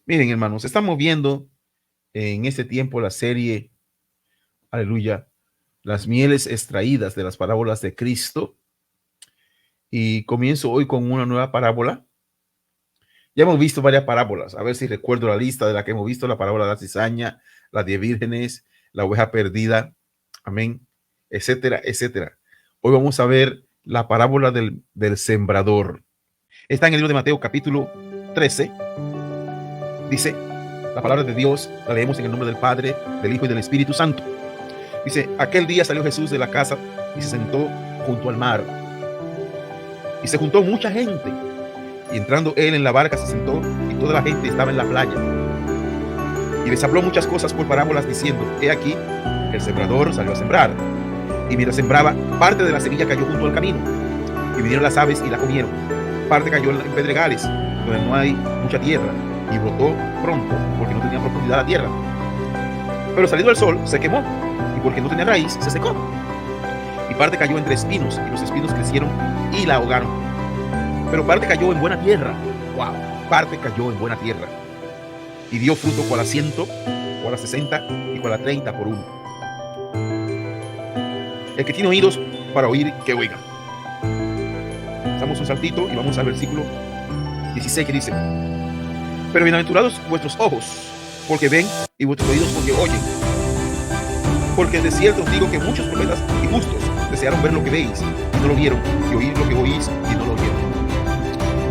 Miren, hermanos, estamos viendo en este tiempo la serie, aleluya, las mieles extraídas de las parábolas de Cristo. Y comienzo hoy con una nueva parábola. Ya hemos visto varias parábolas. A ver si recuerdo la lista de la que hemos visto: la parábola de la cizaña, la de vírgenes, la oveja perdida, amén, etcétera, etcétera. Hoy vamos a ver la parábola del sembrador. Está en el libro de Mateo capítulo 13. Dice la palabra de Dios, la leemos en el nombre del Padre, del Hijo y del Espíritu Santo. Dice: aquel día salió Jesús de la casa y se sentó junto al mar. Y se juntó mucha gente. Y entrando él en la barca se sentó, y toda la gente estaba en la playa. Y les habló muchas cosas por parábolas, diciendo: he aquí, el sembrador salió a sembrar. Y mientras sembraba, parte de la semilla cayó junto al camino. Y vinieron las aves y la comieron. Parte cayó en pedregales, donde no hay mucha tierra, y brotó pronto, porque no tenía profundidad la tierra. Pero salido el sol, se quemó, y porque no tenía raíz, se secó. Y parte cayó entre espinos, y los espinos crecieron y la ahogaron. Pero parte cayó en buena tierra. Wow. Parte cayó en buena tierra y dio fruto cual a 100, cual a 60 y cual a 30 por uno. El que tiene oídos para oír, que oiga. Damos un saltito y vamos al versículo 16, que dice: pero bienaventurados vuestros ojos porque ven, y vuestros oídos porque oyen. Porque de cierto os digo que muchos profetas y justos desearon ver lo que veis y no lo vieron, y oír lo que oís y no lo oyeron.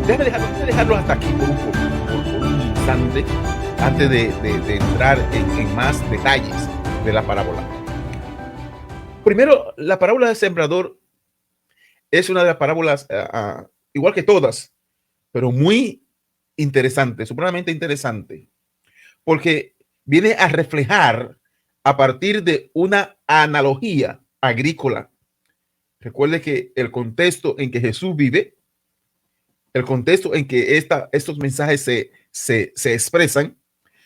Déjame dejarlo hasta aquí por un instante, antes de entrar en más detalles de la parábola. Primero, la parábola del sembrador es una de las parábolas, igual que todas, pero muy interesante, supremamente interesante, porque viene a reflejar a partir de una analogía agrícola. Recuerde que el contexto en que Jesús vive, el contexto en que estos mensajes se expresan,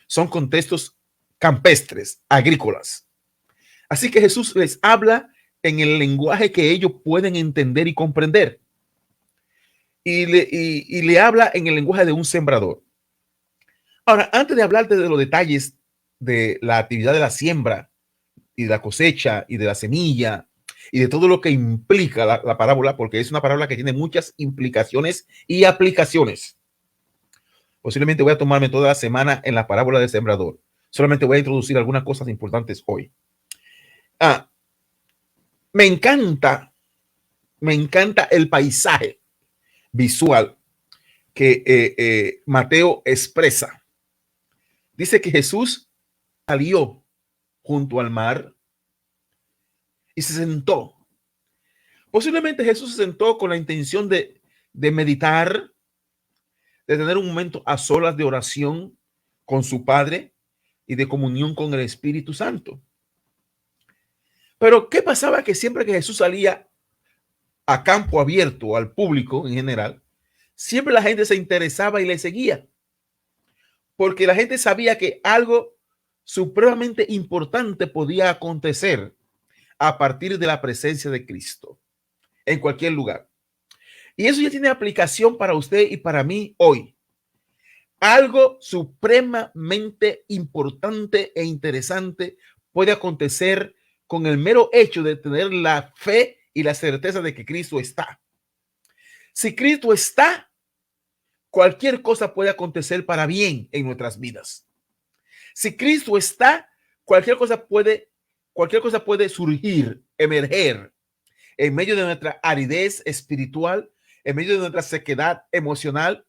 son contextos campestres, agrícolas. Así que Jesús les habla en el lenguaje que ellos pueden entender y comprender. Y le habla en el lenguaje de un sembrador. Ahora, antes de hablarte de los detalles de la actividad de la siembra y de la cosecha y de la semilla y de todo lo que implica la parábola, porque es una parábola que tiene muchas implicaciones y aplicaciones. Posiblemente voy a tomarme toda la semana en la parábola del sembrador. Solamente voy a introducir algunas cosas importantes hoy. Me encanta el paisaje visual que Mateo expresa. Dice que Jesús salió junto al mar y se sentó. Posiblemente Jesús se sentó con la intención de meditar, de tener un momento a solas de oración con su Padre y de comunión con el Espíritu Santo. Pero ¿qué pasaba? Que siempre que Jesús salía a campo abierto, al público en general, siempre la gente se interesaba y le seguía, porque la gente sabía que algo supremamente importante podía acontecer a partir de la presencia de Cristo en cualquier lugar. Y eso ya tiene aplicación para usted y para mí hoy. Algo supremamente importante e interesante puede acontecer con el mero hecho de tener la fe y la certeza de que Cristo está. Si Cristo está, cualquier cosa puede acontecer para bien en nuestras vidas. Si Cristo está, cualquier cosa puede surgir, emerger en medio de nuestra aridez espiritual, en medio de nuestra sequedad emocional,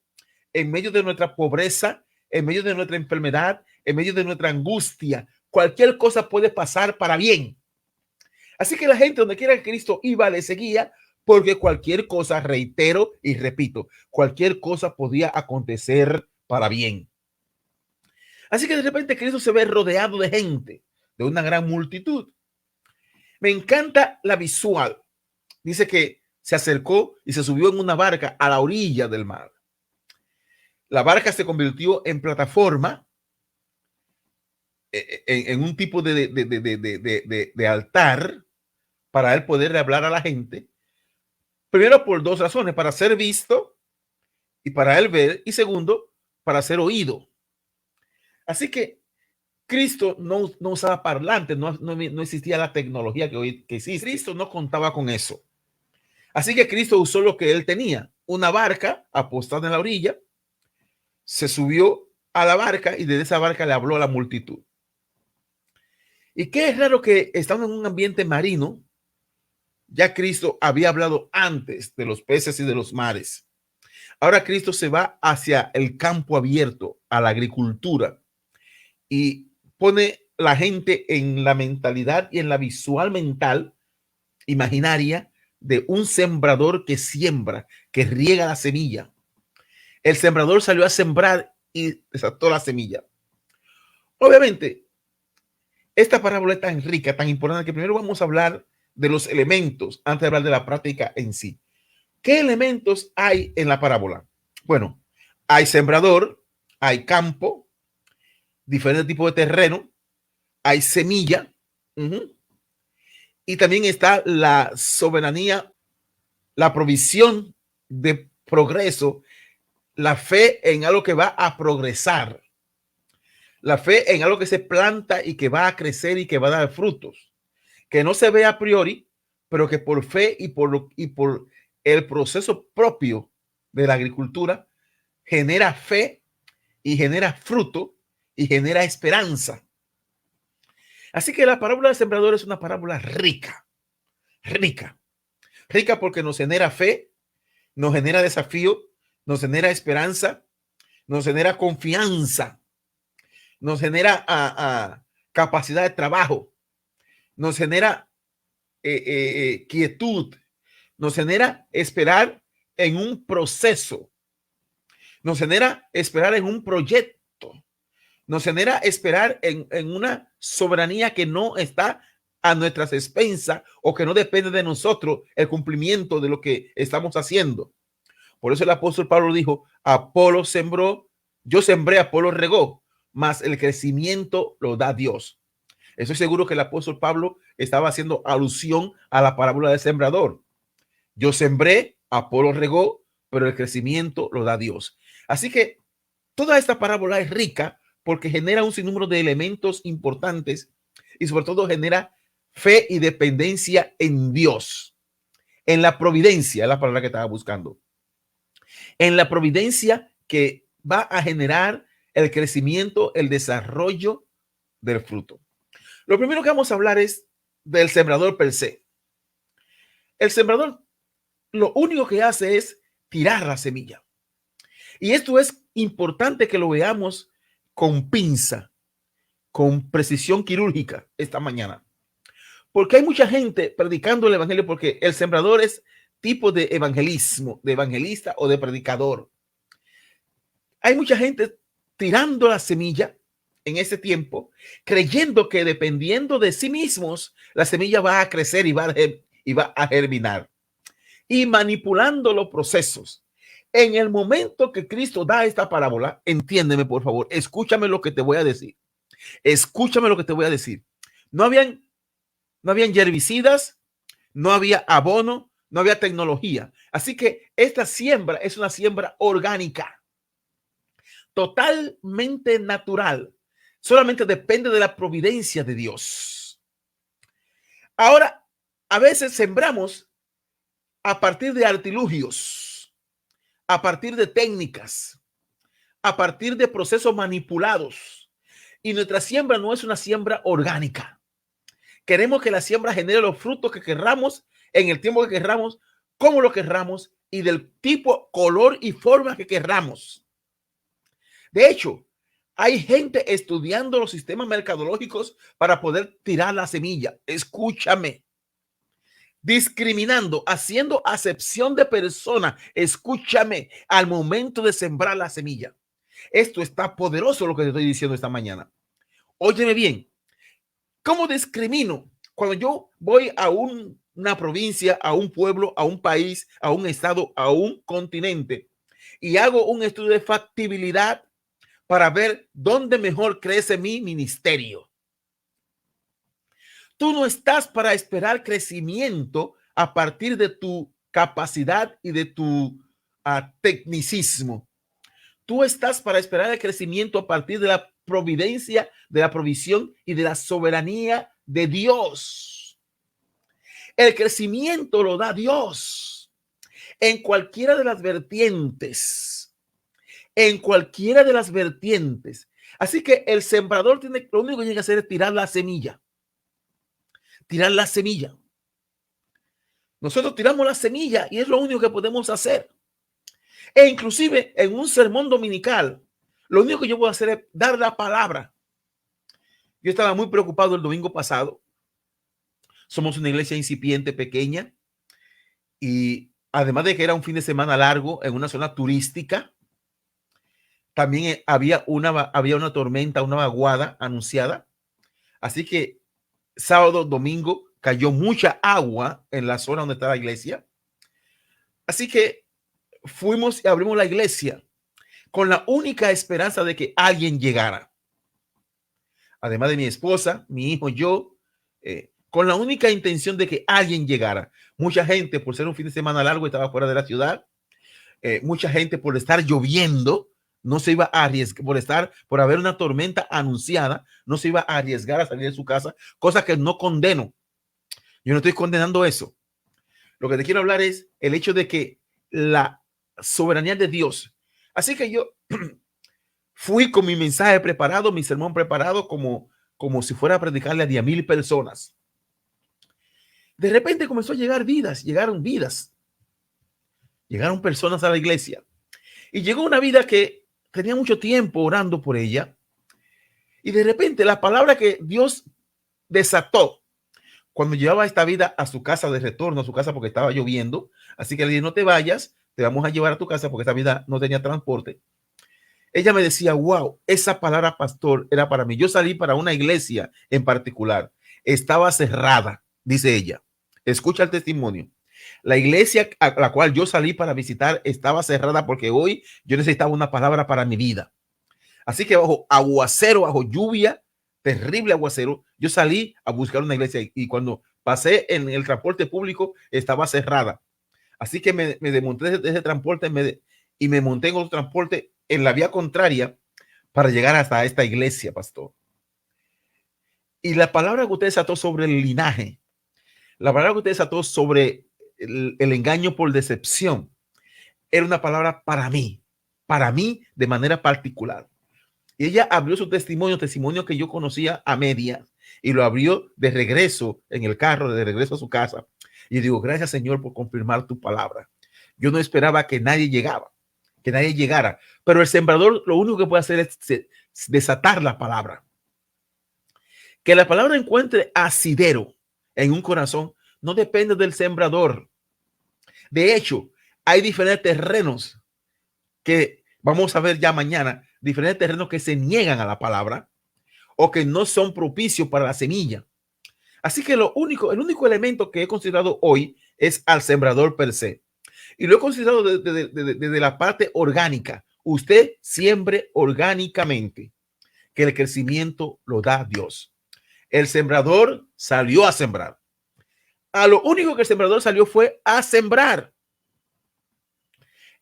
en medio de nuestra pobreza, en medio de nuestra enfermedad, en medio de nuestra angustia. Cualquier cosa puede pasar para bien. Así que la gente, donde quiera que Cristo iba, le seguía, porque cualquier cosa, reitero y repito, cualquier cosa podía acontecer para bien. Así que de repente Cristo se ve rodeado de gente, de una gran multitud. Me encanta la visual. Dice que se acercó y se subió en una barca a la orilla del mar. La barca se convirtió en plataforma, en un tipo de altar para él poder hablar a la gente. Primero, por dos razones: para ser visto y para él ver, y segundo, para ser oído. Así que Cristo no usaba parlantes, no existía la tecnología que hoy que existe. Cristo no contaba con eso. Así que Cristo usó lo que él tenía, una barca apostada en la orilla, se subió a la barca y desde esa barca le habló a la multitud. Y qué es raro que estando en un ambiente marino, ya Cristo había hablado antes de los peces y de los mares. Ahora Cristo se va hacia el campo abierto, a la agricultura, y pone la gente en la mentalidad y en la visual mental imaginaria de un sembrador que siembra, que riega la semilla. El sembrador salió a sembrar y desató la semilla. Obviamente, esta parábola es tan rica, tan importante, que primero vamos a hablar de los elementos antes de hablar de la práctica en sí. ¿Qué elementos hay en la parábola? Bueno, hay sembrador, hay campo, diferentes tipos de terreno, hay semilla, y también está la soberanía, la provisión de progreso, la fe en algo que va a progresar, la fe en algo que se planta y que va a crecer y que va a dar frutos, que no se ve a priori, pero que por fe y por el proceso propio de la agricultura genera fe y genera fruto y genera esperanza. Así que la parábola del sembrador es una parábola rica, rica, rica porque nos genera fe, nos genera desafío, nos genera esperanza, nos genera confianza, nos genera capacidad de trabajo, nos genera quietud, nos genera esperar en un proceso, nos genera esperar en un proyecto, nos genera esperar en una soberanía que no está a nuestras expensas o que no depende de nosotros el cumplimiento de lo que estamos haciendo. Por eso el apóstol Pablo dijo, Apolo sembró, yo sembré, Apolo regó, mas el crecimiento lo da Dios. Estoy seguro que el apóstol Pablo estaba haciendo alusión a la parábola del sembrador. Yo sembré, Apolo regó, pero el crecimiento lo da Dios. Así que toda esta parábola es rica porque genera un sinnúmero de elementos importantes y sobre todo genera fe y dependencia en Dios, en la providencia, es la palabra que estaba buscando, en la providencia que va a generar el crecimiento, el desarrollo del fruto. Lo primero que vamos a hablar es del sembrador per se. El sembrador lo único que hace es tirar la semilla. Y esto es importante que lo veamos con pinza, con precisión quirúrgica esta mañana. Porque hay mucha gente predicando el evangelio, porque el sembrador es tipo de evangelismo, de evangelista o de predicador. Hay mucha gente tirando la semilla en ese tiempo, creyendo que dependiendo de sí mismos, la semilla va a crecer y va a germinar, y manipulando los procesos. En el momento que Cristo da esta parábola, entiéndeme por favor, escúchame lo que te voy a decir. Escúchame lo que te voy a decir. No habían herbicidas, no había abono, no había tecnología. Así que esta siembra es una siembra orgánica, totalmente natural. Solamente depende de la providencia de Dios. Ahora, a veces sembramos a partir de artilugios, a partir de técnicas, a partir de procesos manipulados. Y nuestra siembra no es una siembra orgánica. Queremos que la siembra genere los frutos que querramos, en el tiempo que querramos, como lo querramos y del tipo, color y forma que querramos. De hecho, hay gente estudiando los sistemas mercadológicos para poder tirar la semilla. Escúchame. Discriminando, haciendo acepción de persona. Escúchame, al momento de sembrar la semilla. Esto está poderoso lo que te estoy diciendo esta mañana. Óyeme bien. ¿Cómo discrimino? Cuando yo voy a una provincia, a un pueblo, a un país, a un estado, a un continente y hago un estudio de factibilidad para ver dónde mejor crece mi ministerio. Tú no estás para esperar crecimiento a partir de tu capacidad y de tu tecnicismo. Tú estás para esperar el crecimiento a partir de la providencia, de la provisión y de la soberanía de Dios. El crecimiento lo da Dios en cualquiera de las vertientes, en cualquiera de las vertientes. Así que el sembrador tiene, lo único que tiene que hacer es tirar la semilla. Tirar la semilla. Nosotros tiramos la semilla y es lo único que podemos hacer. E inclusive en un sermón dominical, lo único que yo puedo hacer es dar la palabra. Yo estaba muy preocupado el domingo pasado. Somos una iglesia incipiente, pequeña, y además de que era un fin de semana largo en una zona turística, también había una tormenta, una vaguada anunciada. Así que sábado, domingo, cayó mucha agua en la zona donde está la iglesia. Así que fuimos y abrimos la iglesia con la única esperanza de que alguien llegara. Además de mi esposa, mi hijo, yo, con la única intención de que alguien llegara. Mucha gente, por ser un fin de semana largo, estaba fuera de la ciudad. Mucha gente, por estar lloviendo, no se iba a arriesgar, por haber una tormenta anunciada, no se iba a arriesgar a salir de su casa, cosa que no condeno. Yo no estoy condenando eso. Lo que te quiero hablar es el hecho de que la soberanía de Dios. Así que yo fui con mi mensaje preparado, mi sermón preparado, como si fuera a predicarle a 10,000 personas. De repente comenzó a llegar vidas, llegaron personas a la iglesia. Y llegó una vida que tenía mucho tiempo orando por ella. Y de repente la palabra que Dios desató cuando llevaba esta vida a su casa, de retorno a su casa porque estaba lloviendo. Así que le dije, no te vayas, te vamos a llevar a tu casa porque esta vida no tenía transporte. Ella me decía, wow, esa palabra, pastor, era para mí. Yo salí para una iglesia en particular. Estaba cerrada, dice ella. Escucha el testimonio. La iglesia a la cual yo salí para visitar estaba cerrada porque hoy yo necesitaba una palabra para mi vida. Así que bajo aguacero, bajo lluvia, terrible aguacero, yo salí a buscar una iglesia y cuando pasé en el transporte público estaba cerrada. Así que me desmonté de ese transporte y me monté en otro transporte en la vía contraria para llegar hasta esta iglesia, pastor. Y la palabra que usted desató sobre el linaje, la palabra que usted desató sobre el engaño por decepción, era una palabra para mí de manera particular. Y ella abrió su testimonio que yo conocía a medias, y lo abrió de regreso en el carro, de regreso a su casa. Y digo, gracias, Señor, por confirmar tu palabra. Yo no esperaba que nadie llegara, pero el sembrador lo único que puede hacer es desatar la palabra. Que la palabra encuentre asidero en un corazón no depende del sembrador. De hecho, hay diferentes terrenos que vamos a ver ya mañana, diferentes terrenos que se niegan a la palabra o que no son propicios para la semilla. Así que el único elemento que he considerado hoy es al sembrador per se. Y lo he considerado desde la parte orgánica. Usted siembre orgánicamente, que el crecimiento lo da Dios. El sembrador salió a sembrar. A lo único que el sembrador salió fue a sembrar.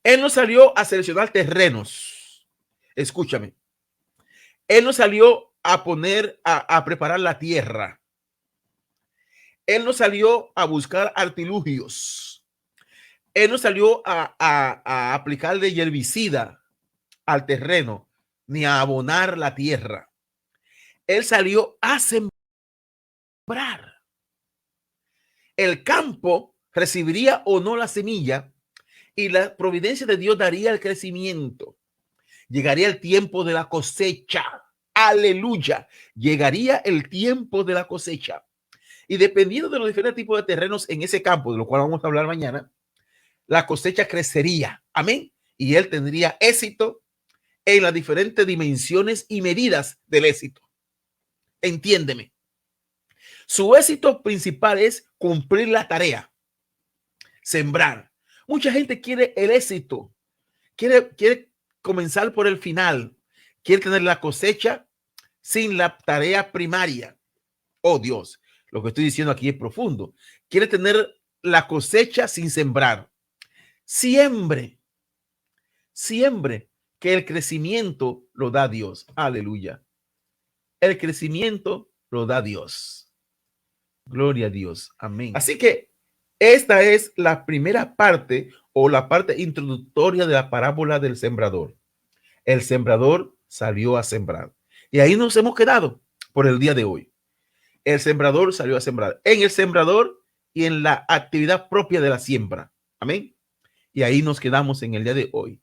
Él no salió a seleccionar terrenos. Escúchame. Él no salió a preparar la tierra. Él no salió a buscar artilugios. Él no salió a aplicarle herbicida al terreno ni a abonar la tierra. Él salió a sembrar. El campo recibiría o no la semilla y la providencia de Dios daría el crecimiento. Llegaría el tiempo de la cosecha. Aleluya. Llegaría el tiempo de la cosecha. Y dependiendo de los diferentes tipos de terrenos en ese campo, de lo cual vamos a hablar mañana, la cosecha crecería. Amén. Y él tendría éxito en las diferentes dimensiones y medidas del éxito. Entiéndeme. Su éxito principal es cumplir la tarea, sembrar. Mucha gente quiere el éxito, quiere comenzar por el final, quiere tener la cosecha sin la tarea primaria. Oh Dios, lo que estoy diciendo aquí es profundo. Quiere tener la cosecha sin sembrar. Siembre. que el crecimiento lo da Dios. Aleluya. El crecimiento lo da Dios. Gloria a Dios. Amén. Así que esta es la primera parte o la parte introductoria de la parábola del sembrador. El sembrador salió a sembrar. Y ahí nos hemos quedado por el día de hoy. El sembrador salió a sembrar. En el sembrador y en la actividad propia de la siembra. Amén. Y ahí nos quedamos en el día de hoy.